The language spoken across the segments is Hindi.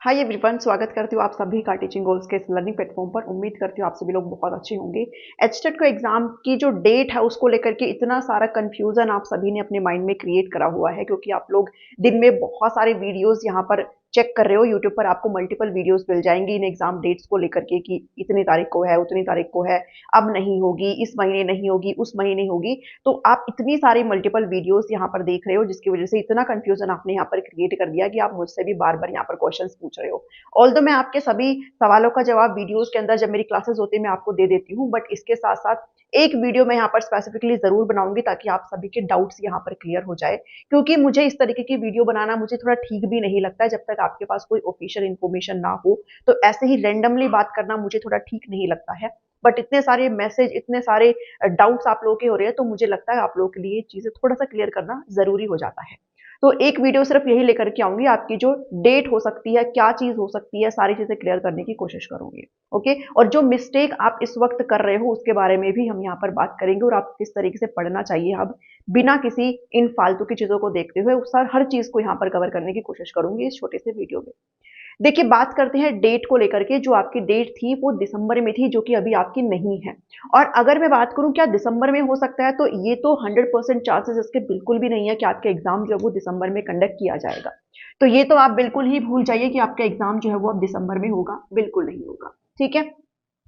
हाय एवरीवन, स्वागत करती हूँ आप सभी का टीचिंग गोल्स के इस लर्निंग प्लेटफॉर्म पर। उम्मीद करती हूँ आप सभी लोग बहुत अच्छे होंगे। एचटेट को एग्जाम की जो डेट है उसको लेकर के इतना सारा कंफ्यूजन आप सभी ने अपने माइंड में क्रिएट करा हुआ है, क्योंकि आप लोग दिन में बहुत सारे वीडियोस यहाँ पर चेक कर रहे हो। यूट्यूब पर आपको मल्टीपल वीडियोस मिल जाएंगी इन एग्जाम डेट्स को लेकर के कि इतनी तारीख को है, उतनी तारीख को है, अब नहीं होगी, इस महीने नहीं होगी, उस महीने होगी। तो आप इतनी सारी मल्टीपल वीडियोस यहाँ पर देख रहे हो, जिसकी वजह से इतना कंफ्यूजन आपने यहाँ पर क्रिएट कर दिया कि आप मुझसे भी बार बार यहाँ पर क्वेश्चंस पूछ रहे हो। ऑल्दो मैं आपके सभी सवालों का जवाब वीडियोस के अंदर जब मेरी क्लासेस होती है मैं आपको दे देती हूँ, बट इसके साथ साथ एक वीडियो मैं यहाँ पर स्पेसिफिकली जरूर बनाऊंगी ताकि आप सभी के डाउट्स यहाँ पर क्लियर हो जाए। क्योंकि मुझे इस तरीके की वीडियो बनाना मुझे थोड़ा ठीक भी नहीं लगता है जब तक आपके पास कोई ऑफिशियल इन्फॉर्मेशन ना हो। तो ऐसे ही रेंडमली बात करना मुझे थोड़ा ठीक नहीं लगता है। बट इतने सारे मैसेज, इतने सारे डाउट्स आप लोगों के हो रहे हैं, तो मुझे लगता है आप लोगों के लिए चीजें थोड़ा सा क्लियर करना जरूरी हो जाता है। तो एक वीडियो सिर्फ यही लेकर के आऊंगी, आपकी जो डेट हो सकती है, क्या चीज हो सकती है, सारी चीजें क्लियर करने की कोशिश करूंगी। ओके, और जो मिस्टेक आप इस वक्त कर रहे हो उसके बारे में भी हम यहाँ पर बात करेंगे, और आप किस तरीके से पढ़ना चाहिए अब बिना किसी इन फालतू की चीजों को देखते हुए हर चीज को यहाँ पर कवर करने की कोशिश करूंगी इस छोटे से वीडियो में। देखिए, बात करते हैं डेट को लेकर के। जो आपकी डेट थी वो दिसंबर में थी, जो कि अभी आपकी नहीं है। और अगर मैं बात करूं क्या दिसंबर में हो सकता है, तो ये तो 100% चांसेस इसके बिल्कुल भी नहीं है कि आपका एग्जाम जो है वो दिसंबर में कंडक्ट किया जाएगा। तो ये तो आप बिल्कुल ही भूल जाइए कि आपका एग्जाम जो है वो अब दिसंबर में होगा, बिल्कुल नहीं होगा। ठीक है,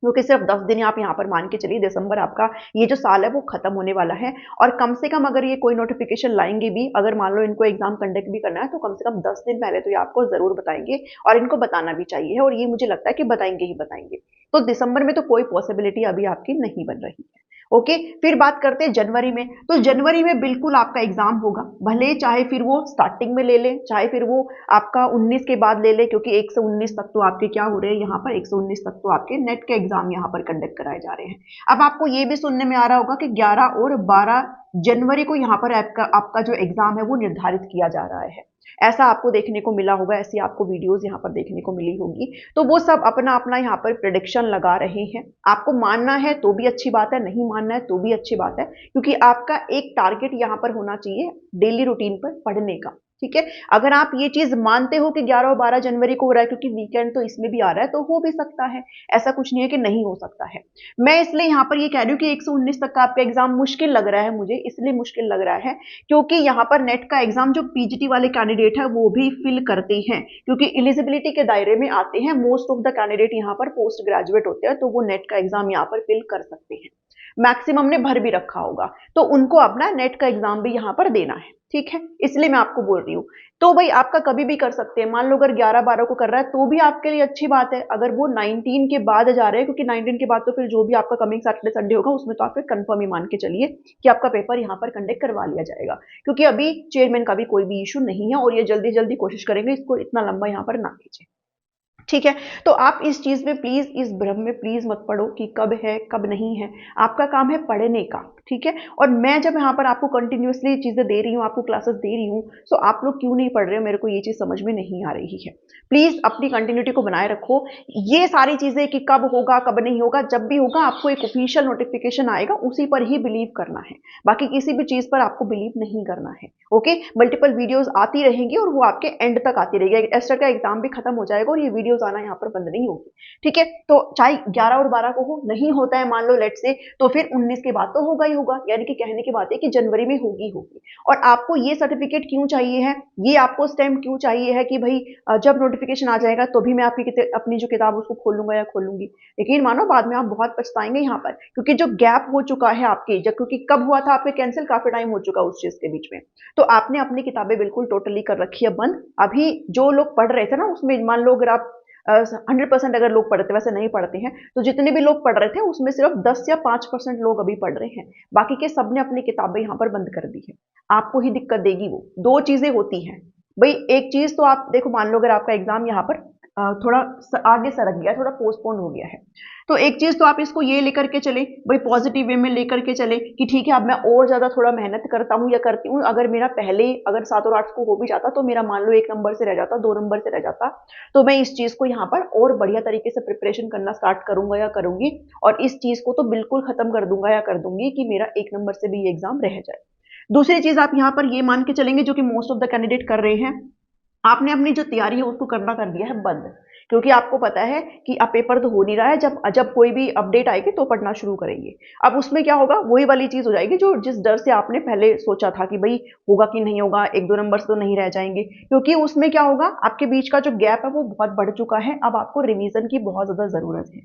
क्योंकि सिर्फ 10 दिन आप यहाँ पर मान के चलिए, दिसंबर आपका ये जो साल है वो खत्म होने वाला है। और कम से कम अगर ये कोई नोटिफिकेशन लाएंगे भी, अगर मान लो इनको एग्जाम कंडक्ट भी करना है, तो कम से कम 10 दिन पहले तो ये आपको जरूर बताएंगे। और इनको बताना भी चाहिए, और ये मुझे लगता है कि बताएंगे ही बताएंगे। तो दिसंबर में तो कोई पॉसिबिलिटी अभी आपकी नहीं बन रही है। ओके, फिर बात करते हैं जनवरी में। तो जनवरी में बिल्कुल आपका एग्जाम होगा, भले चाहे फिर वो स्टार्टिंग में ले ले, चाहे फिर वो आपका 19 के बाद ले ले, क्योंकि 1 से 19 तक तो आपके क्या हो रहे हैं यहाँ पर, 119 तक तो आपके नेट के एग्जाम यहाँ पर कंडक्ट कराए जा रहे हैं। अब आपको ये भी सुनने में आ रहा होगा कि 11 और 12 जनवरी को यहाँ पर आपका जो एग्जाम है वो निर्धारित किया जा रहा है। ऐसा आपको देखने को मिला होगा, ऐसी आपको वीडियोस यहाँ पर देखने को मिली होगी। तो वो सब अपना अपना यहाँ पर प्रिडिक्शन लगा रहे हैं। आपको मानना है तो भी अच्छी बात है, नहीं मानना है तो भी अच्छी बात है, क्योंकि आपका एक टारगेट यहाँ पर होना चाहिए डेली रूटीन पर पढ़ने का। ठीक है, अगर आप ये चीज मानते हो कि 11 और 12 जनवरी को हो रहा है क्योंकि वीकेंड तो इसमें भी आ रहा है, तो हो भी सकता है। ऐसा कुछ नहीं है कि नहीं हो सकता है। मैं इसलिए यहाँ पर ये कह रही हूँ कि 1 से 19 तक का आपका एग्जाम मुश्किल लग रहा है, मुझे इसलिए मुश्किल लग रहा है क्योंकि यहाँ पर नेट का एग्जाम जो पीजीटी वाले कैंडिडेट है वो भी फिल करते हैं, क्योंकि एलिजिबिलिटी के दायरे में आते हैं। मोस्ट ऑफ द कैंडिडेट यहाँ पर पोस्ट ग्रेजुएट होते हैं, तो वो नेट का एग्जाम यहाँ पर फिल कर सकते हैं। मैक्सिमम ने भर भी रखा होगा, तो उनको अपना नेट का एग्जाम भी यहाँ पर देना है। ठीक है, इसलिए मैं आपको बोल रही हूँ। तो भाई आपका कभी भी कर सकते हैं। मान लो अगर 11-12 को कर रहा है तो भी आपके लिए अच्छी बात है। अगर वो 19 के बाद जा रहे हैं, क्योंकि 19 के बाद तो फिर जो भी आपका कमिंग सैटरडे संडे होगा उसमें तो आप फिर कंफर्म ही मान के चलिए कि आपका पेपर यहाँ पर कंडक्ट करवा लिया जाएगा, क्योंकि अभी चेयरमैन का भी कोई भी इशू नहीं है, और ये जल्दी जल्दी कोशिश करेंगे इसको इतना लंबा यहाँ पर ना कीजिए। ठीक है, तो आप इस चीज में प्लीज, इस भ्रम में प्लीज मत पड़ो कि कब है कब नहीं है। आपका काम है पढ़ने का। ठीक है, और मैं जब यहाँ पर आपको कंटिन्यूअसली चीजें दे रही हूँ, आपको क्लासेस दे रही हूँ, तो आप लोग क्यों नहीं पढ़ रहे हो, मेरे को ये चीज समझ में नहीं आ रही है। प्लीज अपनी कंटिन्यूटी को बनाए रखो। ये सारी चीजें कि कब होगा कब नहीं होगा, जब भी होगा आपको एक ऑफिशियल नोटिफिकेशन आएगा, उसी पर ही बिलीव करना है। बाकी किसी भी चीज पर आपको बिलीव नहीं करना है। ओके, मल्टीपल वीडियोस आती रहेंगी और वो आपके एंड तक आती रहेगी। एस्टर का एग्जाम भी खत्म हो जाएगा और ये वीडियोस आना यहाँ पर बंद नहीं होगी। ठीक है, तो चाहे 11 और 12 को हो, नहीं होता है मान लो लेट से, तो फिर 19 के बाद तो होगा ही होगा। यानी कि कहने की बात है कि जनवरी में होगी होगी। और आपको ये सर्टिफिकेट क्यों चाहिए है, ये आपको स्टैम्प क्यों चाहिए है कि भाई जब नोटिफिकेशन आ जाएगा तो भी मैं आपकी अपनी जो किताब उसको खोलूंगा या खोलूंगी। यकीन मानो बाद में आप बहुत पछताएंगे यहाँ पर, क्योंकि जो गैप हो चुका है आपके, जब क्योंकि कब हुआ था आपके कैंसिल, काफी टाइम हो चुका उस चीज के बीच में। तो आपने अपनी किताबें बिल्कुल टोटली कर रखी है बंद। अभी जो लोग पढ़ रहे थे ना, उसमें मान लो अगर आप 100% अगर लोग पढ़ते, वैसे नहीं पढ़ते हैं, तो जितने भी लोग पढ़ रहे थे उसमें सिर्फ 10 या 5% लोग अभी पढ़ रहे हैं। बाकी के सब ने अपनी किताबें यहाँ पर बंद कर दी है। आपको ही दिक्कत देगी वो। दो चीजें होती हैं भाई, एक चीज तो आप देखो, मान लो अगर आपका एग्जाम यहाँ पर थोड़ा आगे सरक गया, थोड़ा पोस्टपोन हो गया है, तो एक चीज तो आप इसको ये लेकर के चले भाई, पॉजिटिव वे में लेकर के चले कि ठीक है अब मैं और ज्यादा थोड़ा मेहनत करता हूँ या करती हूँ। अगर मेरा पहले अगर 7 और 8 को हो भी जाता, तो मेरा मान लो 1 नंबर से रह जाता, 2 नंबर से रह जाता, तो मैं इस चीज को यहाँ पर और बढ़िया तरीके से प्रिपरेशन करना स्टार्ट करूंगा या करूंगी, और इस चीज को तो बिल्कुल खत्म कर दूंगा या कर दूंगी कि मेरा 1 नंबर से भी ये एग्जाम रह जाए। दूसरी चीज आप यहाँ पर ये मान के चलेंगे, जो कि मोस्ट ऑफ द कैंडिडेट कर रहे हैं, आपने अपनी जो तैयारी है उसको करना कर दिया है बंद, क्योंकि आपको पता है कि अब पेपर तो हो नहीं रहा है, जब जब कोई भी अपडेट आएगी तो पढ़ना शुरू करेंगे। अब उसमें क्या होगा, वही वाली चीज हो जाएगी जो जिस डर से आपने पहले सोचा था कि भाई होगा कि नहीं होगा, एक दो नंबर से तो नहीं रह जाएंगे, क्योंकि उसमें क्या होगा, आपके बीच का जो गैप है वो बहुत बढ़ चुका है। अब आपको रिवीजन की बहुत ज्यादा जरूरत है।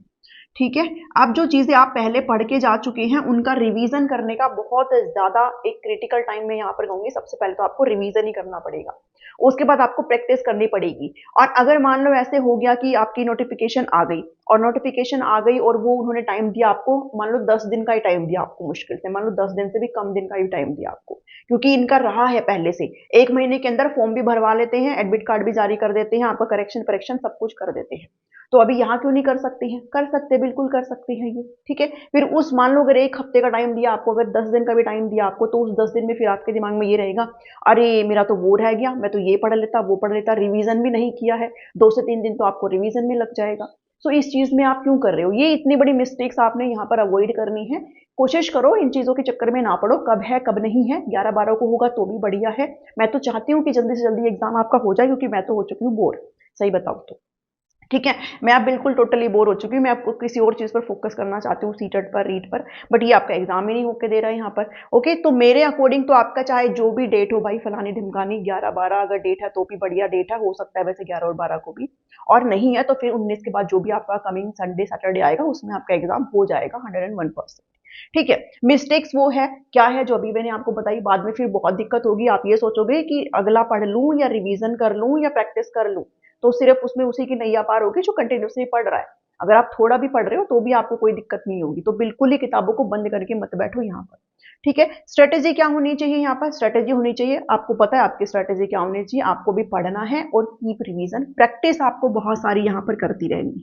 ठीक है, अब जो चीजें आप पहले पढ़ के जा चुके हैं उनका रिवीजन करने का बहुत ज्यादा एक क्रिटिकल टाइम में यहाँ पर कहूंगी, सबसे पहले तो आपको रिवीजन ही करना पड़ेगा। उसके बाद आपको प्रैक्टिस करनी पड़ेगी। और अगर मान लो ऐसे हो गया कि आपकी नोटिफिकेशन आ गई, और नोटिफिकेशन आ गई और वो उन्होंने टाइम दिया आपको, मान लो 10 दिन का ही टाइम दिया आपको, मुश्किल से मान लो 10 दिन से भी कम दिन का ही टाइम दिया आपको, क्योंकि इनका रहा है पहले से, 1 महीने के अंदर फॉर्म भी भरवा लेते हैं, एडमिट कार्ड भी जारी कर देते हैं, आपका करेक्शन परेक्शन सब कुछ कर देते हैं। तो अभी यहाँ क्यों नहीं कर सकती हैं? कर सकते, बिल्कुल कर सकती हैं ये। ठीक है, फिर उस मान लो अगर 1 हफ्ते का टाइम दिया आपको, अगर 10 दिन का भी टाइम दिया आपको, तो उस 10 दिन में फिर आपके दिमाग में ये रहेगा, अरे मेरा तो वो रह गया, मैं तो ये पढ़ लेता वो पढ़ लेता, रिवीजन भी नहीं किया है। 2 से 3 दिन तो आपको रिवीजन में लग जाएगा। सो इस चीज में आप क्यों कर रहे हो? ये इतनी बड़ी मिस्टेक्स आपने यहाँ पर अवॉइड करनी है। कोशिश करो इन चीजों के चक्कर में ना पड़ो, कब है कब नहीं है, 11-12 को होगा तो भी बढ़िया है। मैं तो चाहती हूँ कि जल्दी से जल्दी एग्जाम आपका हो जाए, क्योंकि मैं तो हो चुकी हूँ बोर, सही बताऊँ तो। ठीक है, मैं अब बिल्कुल टोटली बोर हो चुकी हूँ, मैं आपको किसी और चीज़ पर फोकस करना चाहती हूँ, सीटेट पर, रीट पर, बट ये आपका एग्जाम ही नहीं होके दे रहा है यहाँ पर। ओके, तो मेरे अकॉर्डिंग तो आपका चाहे जो भी डेट हो भाई, फलानी ढिमकानी 11-12 अगर डेट है तो भी बढ़िया डेट है, हो सकता है वैसे 11 और 12 को भी, और नहीं है तो फिर 19 के बाद जो भी आपका कमिंग संडे सैटरडे आएगा उसमें आपका एग्जाम हो जाएगा 101%। ठीक है, मिस्टेक्स वो है क्या है जो अभी मैंने आपको बताई, बाद में फिर बहुत दिक्कत होगी, आप ये सोचोगे कि अगला पढ़ लूं या रिवीजन कर लूं या प्रैक्टिस कर लूं, तो सिर्फ उसमें उसी की नैया पार होगी जो कंटिन्यूसली पढ़ रहा है। अगर आप थोड़ा भी पढ़ रहे हो तो भी आपको कोई दिक्कत नहीं होगी, तो बिल्कुल ही किताबों को बंद करके मत बैठो यहाँ पर। ठीक है, स्ट्रेटेजी क्या होनी चाहिए यहाँ पर? स्ट्रेटेजी होनी चाहिए, आपको पता है आपकी स्ट्रेटेजी क्या होनी चाहिए, आपको भी पढ़ना है और कीप रिवीजन, प्रैक्टिस आपको बहुत सारी यहाँ पर करती रहनी है।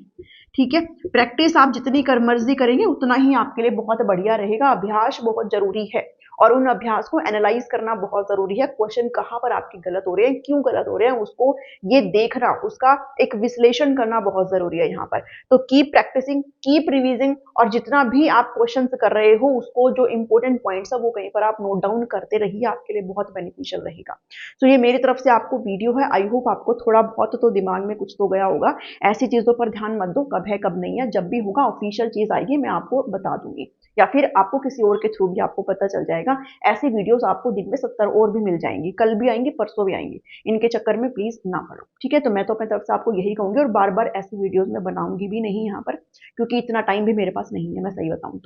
ठीक है, प्रैक्टिस आप जितनी कर मर्जी करेंगे उतना ही आपके लिए बहुत बढ़िया रहेगा। अभ्यास बहुत जरूरी है, और उन अभ्यास को एनालाइज करना बहुत जरूरी है। क्वेश्चन कहाँ पर आपके गलत हो रहे हैं, क्यों गलत हो रहे हैं, उसको ये देखना, उसका एक विश्लेषण करना बहुत जरूरी है यहाँ पर। तो कीप प्रैक्टिसिंग, कीप रिवीजिंग, और जितना भी आप क्वेश्चन कर रहे हो उसको जो इंपॉर्टेंट पॉइंट्स है वो कहीं पर आप नोट डाउन करते रहिए, आपके लिए बहुत बेनिफिशियल रहेगा। तो ये मेरी तरफ से आपको वीडियो है, आई होप आपको थोड़ा बहुत तो दिमाग में कुछ तो गया होगा। ऐसी चीजों पर ध्यान मत दो, कब है कब नहीं है, जब भी होगा ऑफिशियल चीज आएगी मैं आपको बता दूंगी, या फिर आपको किसी और के थ्रू भी आपको पता चल जाएगा। ऐसी वीडियोस आपको दिन में 70 और भी मिल जाएंगी, कल भी आएंगी परसों भी आएंगी, इनके चक्कर में प्लीज ना पड़ो। ठीक है, तो मैं तो अपनी तरफ से आपको यही कहूंगी, और बार बार ऐसी वीडियोस में बनाऊंगी भी नहीं यहाँ पर, क्योंकि इतना टाइम भी मेरे पास नहीं है, मैं सही बताऊं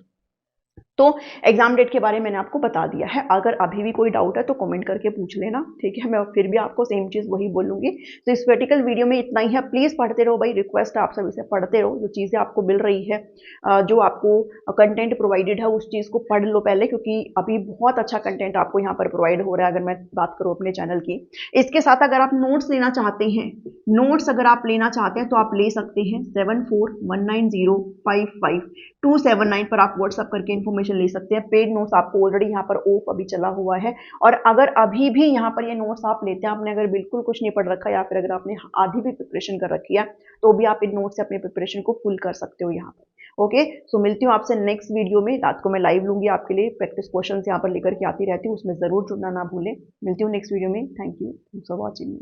तो एग्जाम डेट के बारे में मैंने आपको बता दिया है। अगर अभी भी कोई डाउट है तो कमेंट करके पूछ लेना, ठीक है, मैं फिर भी आपको सेम चीज वही बोलूंगी। तो इस वर्टिकल वीडियो में इतना ही है, प्लीज पढ़ते रहो भाई, रिक्वेस्ट है आप सभी से, पढ़ते रहो, जो चीजें आपको मिल रही है, जो आपको कंटेंट प्रोवाइडेड है उस चीज को पढ़ लो पहले, क्योंकि अभी बहुत अच्छा कंटेंट आपको यहाँ पर प्रोवाइड हो रहा है। अगर मैं बात करूँ अपने चैनल की, इसके साथ अगर आप नोट्स लेना चाहते हैं, नोट्स अगर आप लेना चाहते हैं तो आप ले सकते हैं 7419055279 पर आप व्हाट्सअप करके इन्फॉर्मेशन ले सकते हैं। पेड नोट्स आपको ऑलरेडी यहाँ पर ऑफ अभी चला हुआ है, और अगर अभी भी यहाँ पर ये नोट्स आप लेते हैं, आपने अगर बिल्कुल कुछ नहीं पढ़ रखा, या फिर अगर आपने आधी भी प्रिपरेशन कर रखी है, तो भी आप इन नोट्स से अपनी प्रिपरेशन को फुल कर सकते हो यहाँ पर। ओके, सो मिलती हूँ आपसे नेक्स्ट वीडियो में, रात को मैं लाइव लूंगी आपके लिए, प्रैक्टिस क्वेश्चन यहाँ पर लेकर के आती रहती हूँ, उसमें जरूर जुड़ना ना भूलें। मिलती हूँ नेक्स्ट वीडियो में, थैंक यू फॉर वॉचिंग।